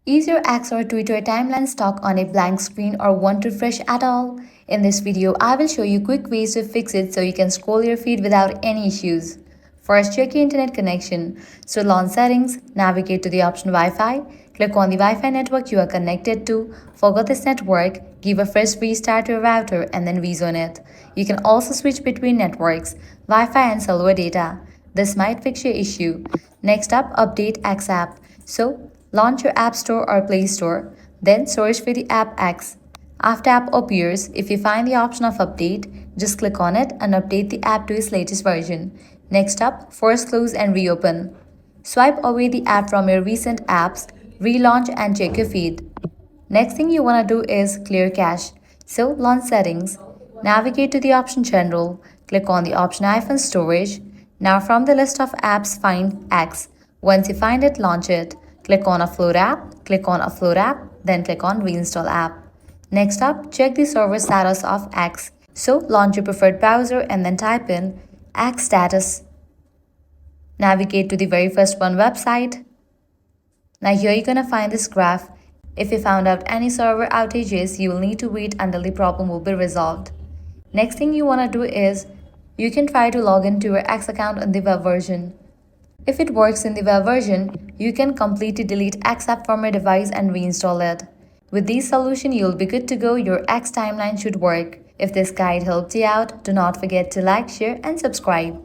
Is your X or Twitter timeline stuck on a blank screen or won't refresh at all? In this video, I will show you quick ways to fix it so you can scroll your feed without any issues. First, check your internet connection. So launch settings, navigate to the option Wi-Fi, click on the Wi-Fi network you are connected to, forget this network, give a fresh restart to your router and then rezone it. You can also switch between networks, Wi-Fi and cellular data. This might fix your issue. Next up, update X app. So, launch your App Store or Play Store, then search for the app X. After app appears, if you find the option of update, just click on it and update the app to its latest version. Next up, force close and reopen. Swipe away the app from your recent apps, relaunch and check your feed. Next thing you want to do is clear cache. So launch settings, navigate to the option general, click on the option iPhone storage. Now from the list of apps find X. Once you find it, launch it. Click on Upload app, click on Upload app, then click on Reinstall app. Next up, check the server status of X. So launch your preferred browser and then type in X status. Navigate to the very first one website. Now here you're gonna find this graph. If you found out any server outages, you will need to wait until the problem will be resolved. Next thing you wanna do is, you can try to log into your X account in the web version. If it works in the web version, you can completely delete X app from your device and reinstall it. With these solutions, you'll be good to go. Your X timeline should work. If this guide helped you out, do not forget to like, share, and subscribe.